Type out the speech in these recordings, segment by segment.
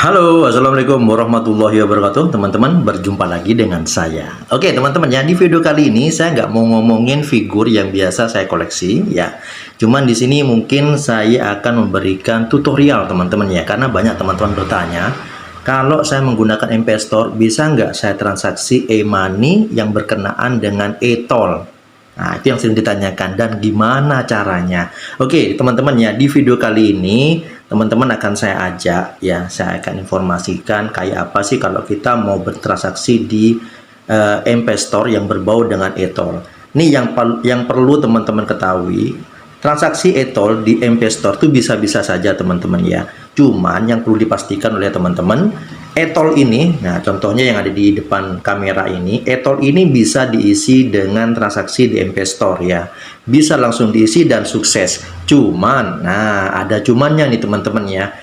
Halo, assalamualaikum warahmatullahi wabarakatuh. Teman-teman, berjumpa lagi dengan saya. Oke, teman-teman ya, di video kali ini saya nggak mau ngomongin figur yang biasa saya koleksi ya. Cuman di sini mungkin saya akan memberikan tutorial teman-teman ya, karena banyak teman-teman bertanya, kalau saya menggunakan M-Pay bisa nggak saya transaksi e-money yang berkenaan dengan e-tol? Nah, itu yang sering ditanyakan dan gimana caranya. Oke, teman-teman ya, di video kali ini teman-teman akan saya ajak ya, saya akan informasikan kayak apa sih kalau kita mau bertransaksi di M-Pay Store yang berbau dengan e-tol. Ini yang perlu teman-teman ketahui. Transaksi e-tol di M-Pay Store itu bisa-bisa saja teman-teman ya. Cuman yang perlu dipastikan oleh teman-teman, e-tol ini, nah contohnya yang ada di depan kamera ini, e-tol ini bisa diisi dengan transaksi di M-Pay Store ya. Bisa langsung diisi dan sukses. Cuman, nah ada cumannya nih teman-teman ya.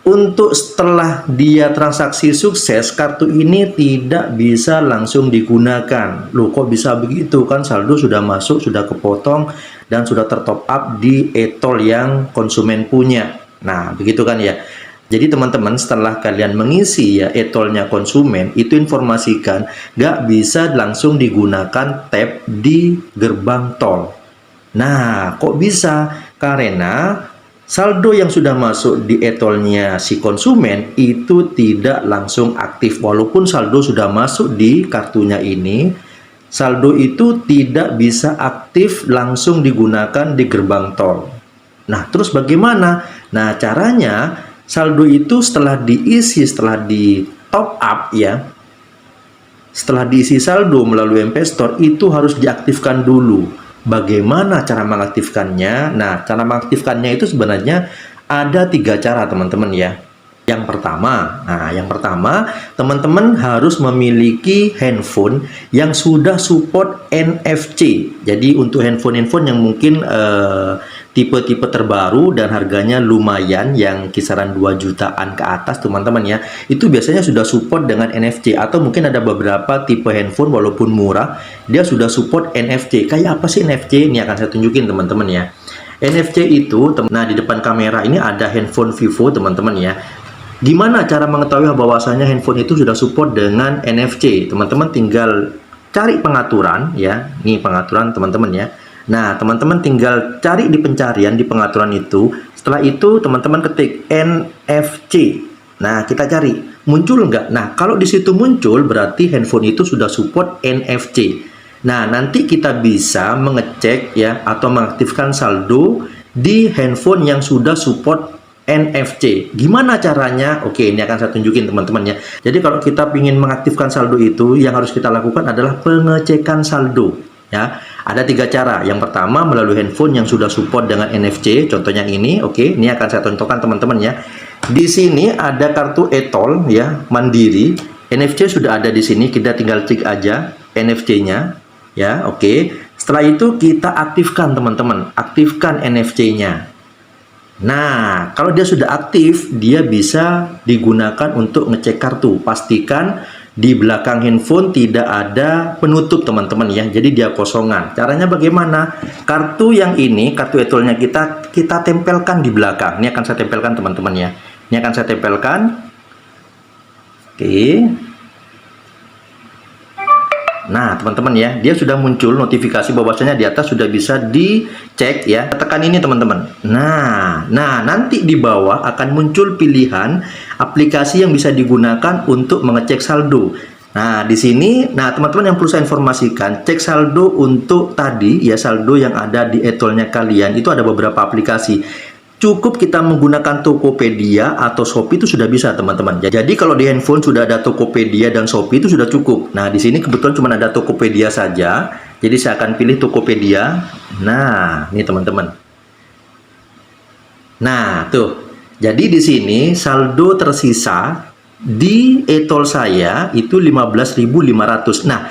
Untuk setelah dia transaksi sukses, kartu ini tidak bisa langsung digunakan. Loh kok bisa begitu? Kan saldo sudah masuk, sudah kepotong, dan sudah tertop up di e-tol yang konsumen punya. Nah, begitu kan ya. Jadi teman-teman setelah kalian mengisi ya e-tolnya konsumen, itu informasikan nggak bisa langsung digunakan tap di gerbang tol. Nah, kok bisa? Karena saldo yang sudah masuk di e-tolnya si konsumen itu tidak langsung aktif. Walaupun saldo sudah masuk di kartunya ini, saldo itu tidak bisa aktif langsung digunakan di gerbang tol. Nah, terus bagaimana? Nah, caranya saldo itu setelah diisi, setelah di top up ya, setelah diisi saldo melalui M-Pay Store itu harus diaktifkan dulu. Bagaimana cara mengaktifkannya? Nah, cara mengaktifkannya itu sebenarnya ada 3 cara teman-teman ya. Yang pertama, teman-teman harus memiliki handphone yang sudah support NFC. Jadi untuk handphone-handphone yang mungkin tipe-tipe terbaru dan harganya lumayan, yang kisaran 2 jutaan ke atas teman-teman ya, itu biasanya sudah support dengan NFC. Atau mungkin ada beberapa tipe handphone walaupun murah, dia sudah support NFC. Kayak apa sih NFC? Ini akan saya tunjukin teman-teman ya. NFC itu, nah di depan kamera ini ada handphone Vivo teman-teman ya. Gimana cara mengetahui bahwasanya handphone itu sudah support dengan NFC? Teman-teman tinggal cari pengaturan ya. Nih pengaturan teman-teman ya. Nah, teman-teman tinggal cari di pencarian di pengaturan itu. Setelah itu teman-teman ketik NFC. Nah, kita cari muncul nggak? Nah, kalau di situ muncul berarti handphone itu sudah support NFC. Nah, nanti kita bisa mengecek ya atau mengaktifkan saldo di handphone yang sudah support NFC. Gimana caranya? Oke, ini akan saya tunjukin teman-teman ya. Jadi kalau kita ingin mengaktifkan saldo itu, yang harus kita lakukan adalah pengecekan saldo ya. Ada 3 cara. Yang pertama melalui handphone yang sudah support dengan NFC, contohnya ini. Oke, ini akan saya contohkan teman-teman ya. Di sini ada kartu e-tol ya, Mandiri. NFC sudah ada di sini, kita tinggal cek aja NFC-nya ya. Oke. Setelah itu kita aktifkan teman-teman, aktifkan NFC-nya. Nah, kalau dia sudah aktif, dia bisa digunakan untuk ngecek kartu. Pastikan di belakang handphone tidak ada penutup teman-teman ya. Jadi dia kosongan. Caranya bagaimana? Kartu yang ini, kartu e-tolnya kita tempelkan di belakang. Ini akan saya tempelkan teman-teman ya. Ini akan saya tempelkan. Oke. Nah, teman-teman ya, dia sudah muncul notifikasi bahwasanya di atas sudah bisa dicek ya. Tekan ini teman-teman. Nah, nanti di bawah akan muncul pilihan aplikasi yang bisa digunakan untuk mengecek saldo. Nah, di sini, nah teman-teman yang perlu saya informasikan, cek saldo untuk tadi ya, saldo yang ada di e-tolnya kalian itu ada beberapa aplikasi. Cukup kita menggunakan Tokopedia atau Shopee itu sudah bisa teman-teman. Jadi kalau di handphone sudah ada Tokopedia dan Shopee itu sudah cukup. Nah, di sini kebetulan cuma ada Tokopedia saja. Jadi saya akan pilih Tokopedia. Nah, ini teman-teman. Nah, tuh. Jadi di sini saldo tersisa di e-tol saya itu 15.500. Nah,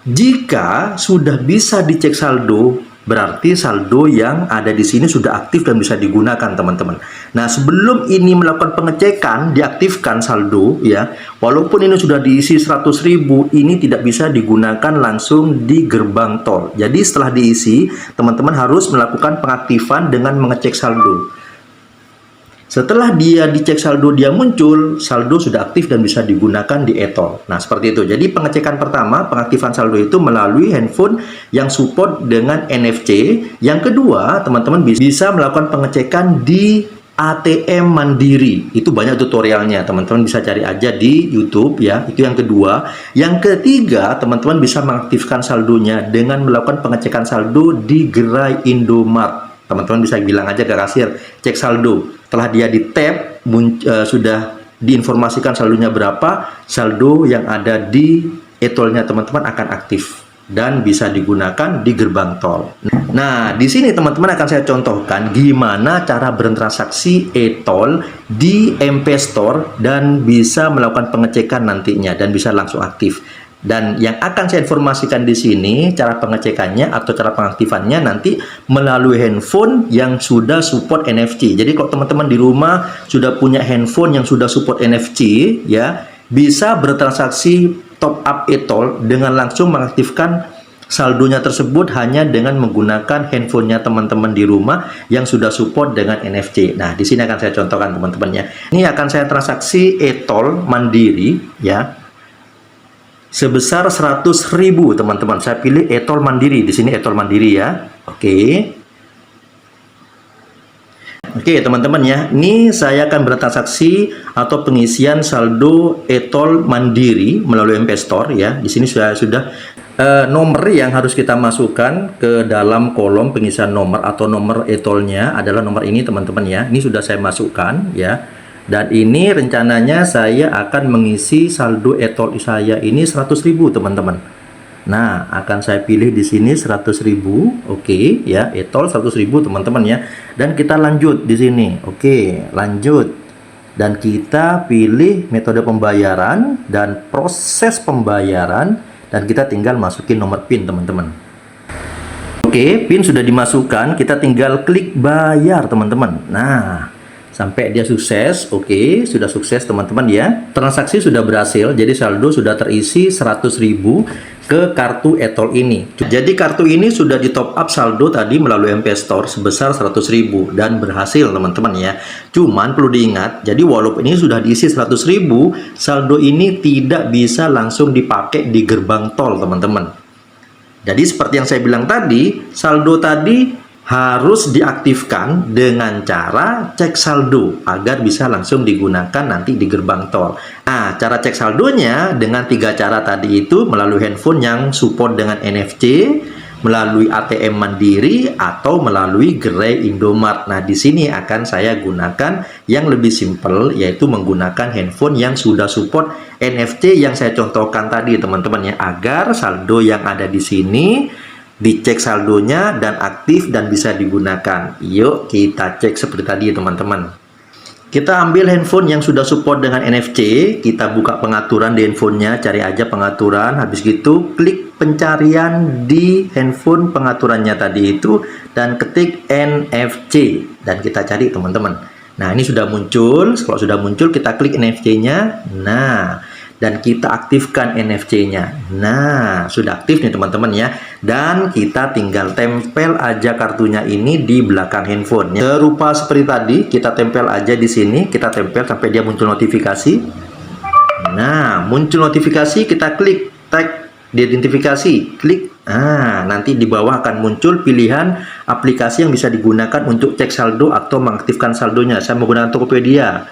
jika sudah bisa dicek saldo, berarti saldo yang ada di sini sudah aktif dan bisa digunakan teman-teman. Nah, sebelum ini melakukan pengecekan, diaktifkan saldo ya. Walaupun ini sudah diisi 100.000, ini tidak bisa digunakan langsung di gerbang tol. Jadi setelah diisi, teman-teman harus melakukan pengaktifan dengan mengecek saldo. Setelah dia dicek saldo dia muncul, saldo sudah aktif dan bisa digunakan di e-tol. Nah, seperti itu. Jadi pengecekan pertama, pengaktifan saldo itu melalui handphone yang support dengan NFC. Yang kedua, teman-teman bisa melakukan pengecekan di ATM Mandiri. Itu banyak tutorialnya, teman-teman bisa cari aja di YouTube ya. Itu yang kedua. Yang ketiga, teman-teman bisa mengaktifkan saldonya dengan melakukan pengecekan saldo di gerai Indomart. Teman-teman bisa bilang aja ke kasir, cek saldo. Setelah dia di tap, sudah diinformasikan saldonya berapa, saldo yang ada di e-tolnya teman-teman akan aktif dan bisa digunakan di gerbang tol. Nah, di sini teman-teman akan saya contohkan gimana cara bertransaksi e-tol di MP Store dan bisa melakukan pengecekan nantinya dan bisa langsung aktif. Dan yang akan saya informasikan di sini cara pengecekannya atau cara pengaktifannya nanti melalui handphone yang sudah support NFC. Jadi kalau teman-teman di rumah sudah punya handphone yang sudah support NFC ya, bisa bertransaksi top up e-tol dengan langsung mengaktifkan saldonya tersebut hanya dengan menggunakan handphonenya teman-teman di rumah yang sudah support dengan NFC. Nah, di sini akan saya contohkan teman-temannya. Ini akan saya transaksi e-tol Mandiri ya. Sebesar 100.000 teman-teman. Saya pilih e-tol Mandiri. Di sini e-tol Mandiri ya. Oke. Oke, teman-teman ya. Ini saya akan bertransaksi atau pengisian saldo e-tol Mandiri melalui MP Store ya. Di sini sudah nomor yang harus kita masukkan ke dalam kolom pengisian nomor atau nomor e-tolnya adalah nomor ini teman-teman ya. Ini sudah saya masukkan ya. Dan ini rencananya saya akan mengisi saldo e-tol saya ini 100.000 teman-teman. Nah, akan saya pilih di sini 100.000. Oke ya, e-tol 100.000 teman-teman ya. Dan kita lanjut di sini. Oke, lanjut. Dan kita pilih metode pembayaran dan proses pembayaran dan kita tinggal masukin nomor PIN teman-teman. Oke, PIN sudah dimasukkan, kita tinggal klik bayar teman-teman. Nah, sampai dia sukses. Oke, sudah sukses teman-teman ya. Transaksi sudah berhasil, jadi saldo sudah terisi 100.000 ke kartu e-tol ini. Jadi kartu ini sudah di top up saldo tadi melalui MP Store sebesar 100.000 dan berhasil teman-teman ya. Cuman perlu diingat, jadi walaupun ini sudah diisi 100.000, saldo ini tidak bisa langsung dipakai di gerbang tol teman-teman. Jadi seperti yang saya bilang tadi, saldo tadi harus diaktifkan dengan cara cek saldo agar bisa langsung digunakan nanti di gerbang tol. Nah, cara cek saldonya dengan 3 cara tadi itu melalui handphone yang support dengan NFC, melalui ATM Mandiri atau melalui gerai Indomart. Nah, di sini akan saya gunakan yang lebih simple yaitu menggunakan handphone yang sudah support NFC yang saya contohkan tadi teman-teman ya, agar saldo yang ada di sini dicek saldonya dan aktif dan bisa digunakan. Yuk kita cek seperti tadi teman-teman. Kita ambil handphone yang sudah support dengan NFC, kita buka pengaturan di handphonenya, cari aja pengaturan, habis gitu klik pencarian di handphone pengaturannya tadi itu dan ketik NFC dan kita cari teman-teman. Nah, ini sudah muncul. Kalau sudah muncul kita klik NFC-nya. Nah, dan kita aktifkan NFC-nya. Nah, sudah aktif nih teman-teman ya. Dan kita tinggal tempel aja kartunya ini di belakang handphone. Serupa seperti tadi, kita tempel aja di sini. Kita tempel sampai dia muncul notifikasi. Nah, muncul notifikasi, kita klik tag diidentifikasi, klik. Nah, nanti di bawah akan muncul pilihan aplikasi yang bisa digunakan untuk cek saldo atau mengaktifkan saldonya. Saya menggunakan Tokopedia.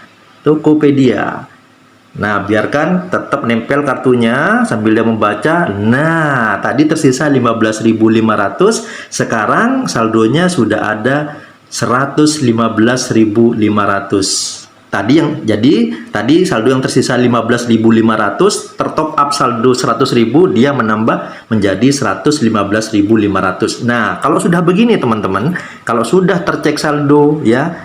Nah, biarkan tetap nempel kartunya sambil dia membaca. Nah, tadi tersisa 15.500, sekarang saldonya sudah ada 115.500. Tadi saldo yang tersisa 15.500 tertop up saldo 100.000, dia menambah menjadi 115.500. Nah, kalau sudah begini teman-teman, kalau sudah tercek saldo ya,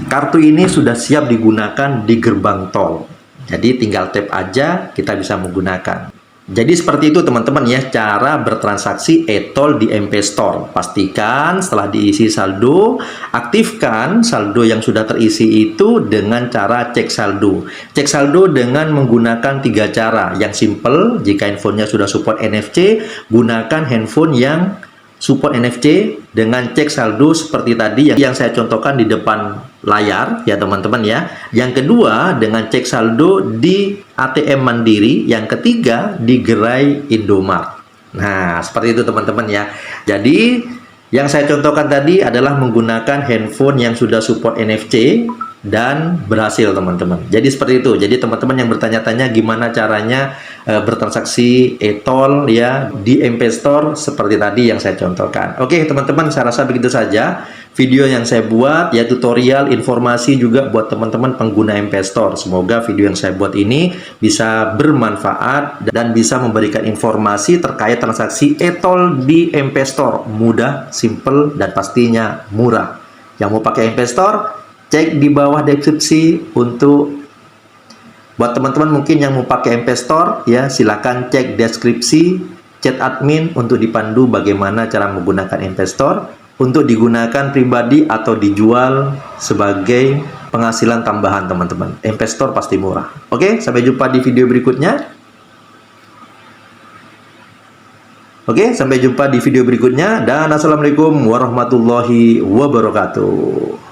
kartu ini sudah siap digunakan di gerbang tol. Jadi tinggal tap aja kita bisa menggunakan. Jadi seperti itu teman-teman ya cara bertransaksi e-tol di MP Store. Pastikan setelah diisi saldo, aktifkan saldo yang sudah terisi itu dengan cara cek saldo. Cek saldo dengan menggunakan 3 cara. Yang simple, jika handphonenya sudah support NFC, gunakan handphone yang support NFC dengan cek saldo seperti tadi yang saya contohkan di depan layar ya teman-teman ya. Yang kedua dengan cek saldo di ATM Mandiri, yang ketiga di gerai Indomart. Nah, seperti itu teman-teman ya. Jadi yang saya contohkan tadi adalah menggunakan handphone yang sudah support NFC dan berhasil teman-teman. Jadi seperti itu. Jadi teman-teman yang bertanya-tanya gimana caranya bertransaksi e-tol ya di MP Store seperti tadi yang saya contohkan. Oke teman-teman, saya rasa begitu saja video yang saya buat ya, tutorial informasi juga buat teman-teman pengguna MP Store. Semoga video yang saya buat ini bisa bermanfaat dan bisa memberikan informasi terkait transaksi e-tol di MP Store. Mudah, simple, dan pastinya murah. Yang mau pakai MP Store, cek di bawah deskripsi. Untuk buat teman-teman mungkin yang mau pakai MP Store ya, silakan cek deskripsi, chat admin untuk dipandu bagaimana cara menggunakan MP Store untuk digunakan pribadi atau dijual sebagai penghasilan tambahan teman-teman. MP Store pasti murah. Oke, sampai jumpa di video berikutnya. Oke, sampai jumpa di video berikutnya dan assalamualaikum warahmatullahi wabarakatuh.